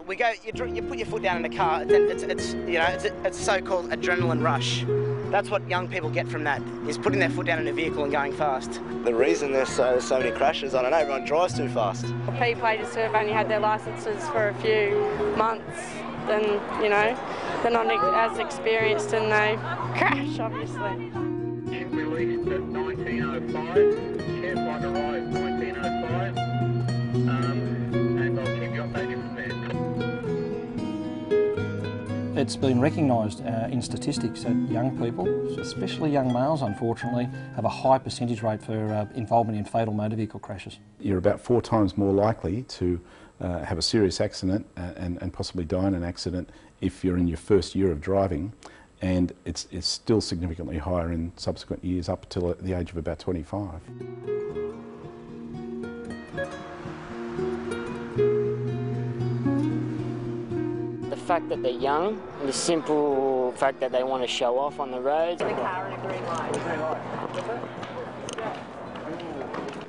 we go. You put your foot down in the car. It's a so-called adrenaline rush. That's what young people get from that, is putting their foot down in a vehicle and going fast. The reason there's so many crashes, I don't know, everyone drives too fast. P-platers who have only had their licences for a few months, then, you know, they're not as experienced and they crash, obviously. Released at 19:05, careful on the rise, 19:05, and I'll keep you updated from there. It's been recognised in statistics that young people, especially young males unfortunately, have a high percentage rate for involvement in fatal motor vehicle crashes. You're about 4 times more likely to have a serious accident and possibly die in an accident if you're in your first year of driving, and it's still significantly higher in subsequent years up till the age of about 25. The fact that they're young, the simple fact that they want to show off on the roads. The car in a green light.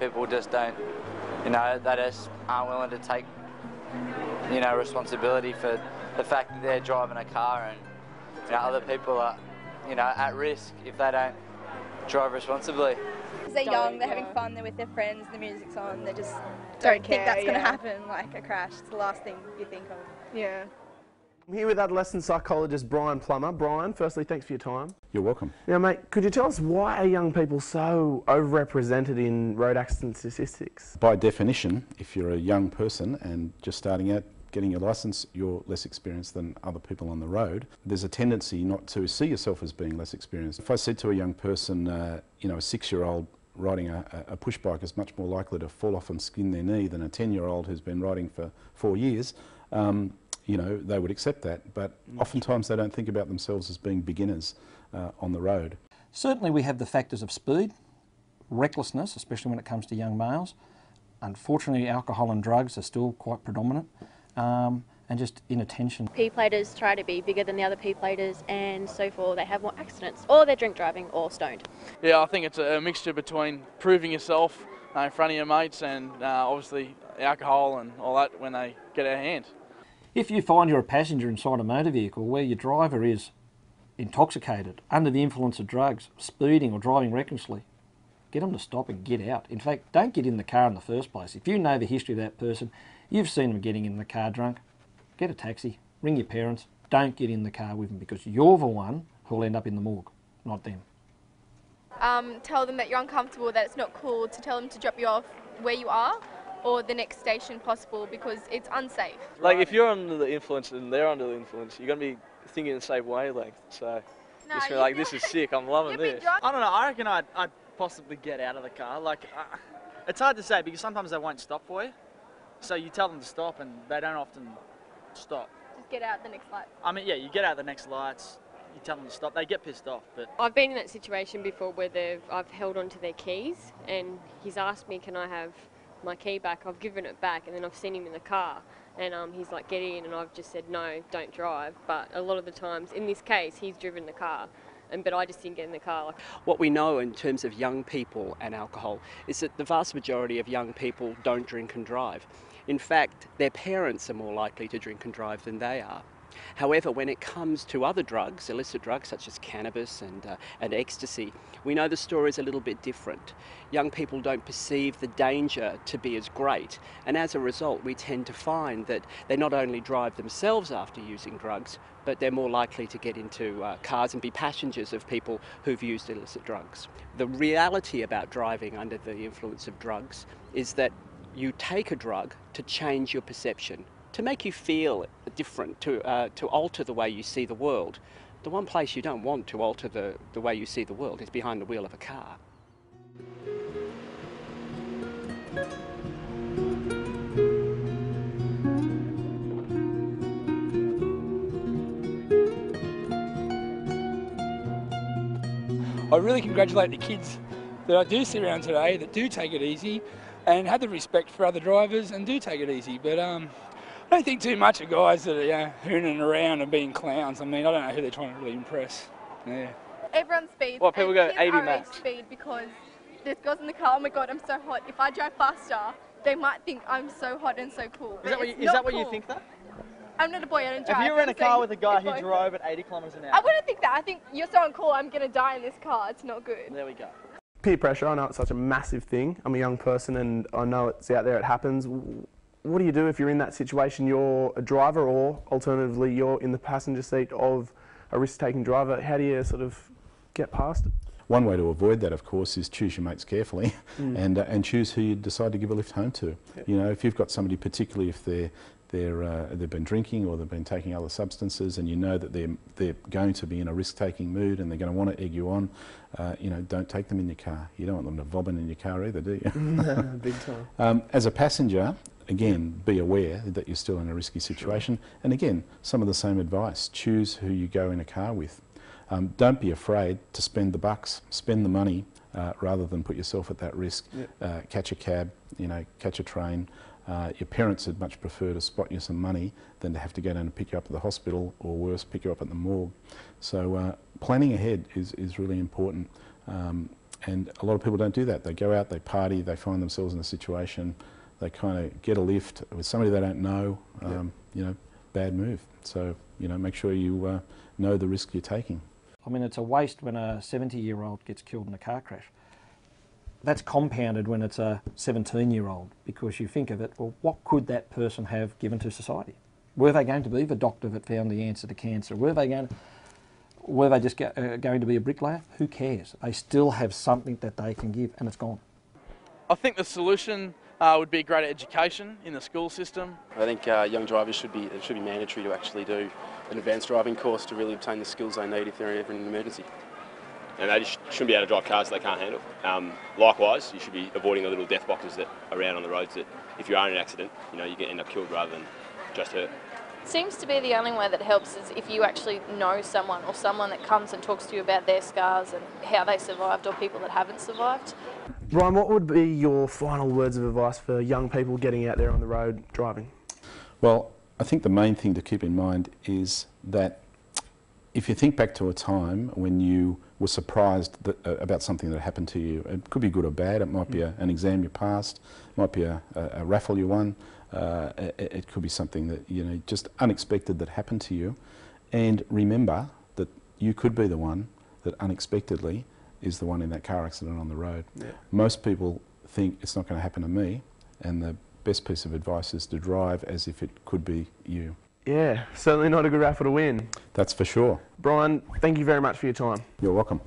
People just don't, they just aren't willing to take, responsibility for the fact that they're driving a car, and other people are, at risk if they don't drive responsibly. They're young, they're having fun, they're with their friends, the music's on, they just don't think that's going to happen, like a crash. It's the last thing you think of. Yeah. I'm here with adolescent psychologist Brian Plummer. Brian, firstly, thanks for your time. You're welcome. Now, mate, could you tell us why are young people so overrepresented in road accident statistics? By definition, if you're a young person and just starting out getting your licence, you're less experienced than other people on the road. There's a tendency not to see yourself as being less experienced. If I said to a young person, a 6-year-old riding a push bike is much more likely to fall off and skin their knee than a 10-year-old who's been riding for 4 years, they would accept that, but oftentimes they don't think about themselves as being beginners on the road. Certainly we have the factors of speed, recklessness, especially when it comes to young males. Unfortunately, alcohol and drugs are still quite predominant, and just inattention. P-platers try to be bigger than the other P-platers, and so forth, they have more accidents, or they're drink driving or stoned. Yeah, I think it's a mixture between proving yourself in front of your mates and obviously alcohol and all that when they get out of hand. If you find you're a passenger inside a motor vehicle where your driver is intoxicated, under the influence of drugs, speeding or driving recklessly, get them to stop and get out. In fact, don't get in the car in the first place. If you know the history of that person, you've seen them getting in the car drunk, get a taxi, ring your parents, don't get in the car with them, because you're the one who'll end up in the morgue, not them. Tell them that you're uncomfortable, that it's not cool, to tell them to drop you off where you are or the next station possible, because it's unsafe. Like if you're under the influence and they're under the influence, you're going to be thinking the same wavelength. So just be like, this is sick, I'm loving this. I don't know, I reckon I'd possibly get out of the car. It's hard to say because sometimes they won't stop for you. So you tell them to stop and they don't often stop. Just get out the next light. I mean, yeah, you get out the next lights, you tell them to stop, they get pissed off. But I've been in that situation before where I've held onto their keys and he's asked me, can I have my key back? I've given it back, and then I've seen him in the car and he's like, get in, and I've just said, no, don't drive. But a lot of the times, in this case, he's driven the car. But I just didn't get in the car. What we know in terms of young people and alcohol is that the vast majority of young people don't drink and drive. In fact, their parents are more likely to drink and drive than they are. However, when it comes to other drugs, illicit drugs such as cannabis and ecstasy, we know the story is a little bit different. Young people don't perceive the danger to be as great, and as a result we tend to find that they not only drive themselves after using drugs, but they're more likely to get into cars and be passengers of people who've used illicit drugs. The reality about driving under the influence of drugs is that you take a drug to change your perception, to make you feel different, to alter the way you see the world. The one place you don't want to alter the way you see the world is behind the wheel of a car. I really congratulate the kids that I do see around today that do take it easy and have the respect for other drivers and do take it easy. But I don't think too much of guys that are hooning around and being clowns. I mean, I don't know who they're trying to really impress. Yeah. Everyone speeds. What, people go 80 max? Speed because there's girls in the car, oh my god, I'm so hot. If I drive faster, they might think I'm so hot and so cool. Is that what you think though? I'm not a boy, I don't drive. If you were in a car with a guy who boyfriend. drove at 80 kilometres an hour. I wouldn't think that. I think you're so uncool, I'm going to die in this car. It's not good. There we go. Peer pressure, I know it's such a massive thing. I'm a young person and I know it's out there, it happens. What do you do if you're in that situation, you're a driver or alternatively you're in the passenger seat of a risk-taking driver? How do you sort of get past it? One way to avoid that, of course, is choose your mates carefully and choose who you decide to give a lift home to. Yeah. You know, if you've got somebody, particularly if they've been drinking or they've been taking other substances, and you know that they're going to be in a risk-taking mood and they're going to want to egg you on, you know, don't take them in your car. You don't want them to vomit in your car either, do you? Big time. As a passenger, again, be aware that you're still in a risky situation. Sure. And again, some of the same advice. Choose who you go in a car with. Don't be afraid to spend the bucks, spend the money, rather than put yourself at that risk. Yep. Catch a cab, you know, catch a train. Your parents would much prefer to spot you some money than to have to go down and pick you up at the hospital, or worse, pick you up at the morgue. So planning ahead is really important. And a lot of people don't do that. They go out, they party, they find themselves in a situation, they kind of get a lift with somebody they don't know, you know, bad move. So, you know, make sure you know the risk you're taking. I mean, it's a waste when a 70-year-old gets killed in a car crash. That's compounded when it's a 17-year-old, because you think of it, well, what could that person have given to society? Were they going to be the doctor that found the answer to cancer? Were they just going to be a bricklayer? Who cares? They still have something that they can give, and it's gone. I think the solution would be greater education in the school system. I think young drivers should be mandatory to actually do an advanced driving course to really obtain the skills they need if they're ever in an emergency. And they just shouldn't be able to drive cars they can't handle. Likewise, you should be avoiding the little death boxes that are around on the roads that if you are in an accident, you know, you can end up killed rather than just hurt. Seems to be the only way that helps is if you actually know someone, or someone that comes and talks to you about their scars and how they survived, or people that haven't survived. Ryan, what would be your final words of advice for young people getting out there on the road driving? Well, I think the main thing to keep in mind is that if you think back to a time when you were surprised about something that happened to you, it could be good or bad. It might be an exam you passed, it might be a raffle you won, it could be something that, you know, just unexpected that happened to you. And remember that you could be the one that unexpectedly is the one in that car accident on the road. Yeah. Most people think it's not going to happen to me, and the best piece of advice is to drive as if it could be you. Yeah, certainly not a good raffle to win. That's for sure. Brian, thank you very much for your time. You're welcome.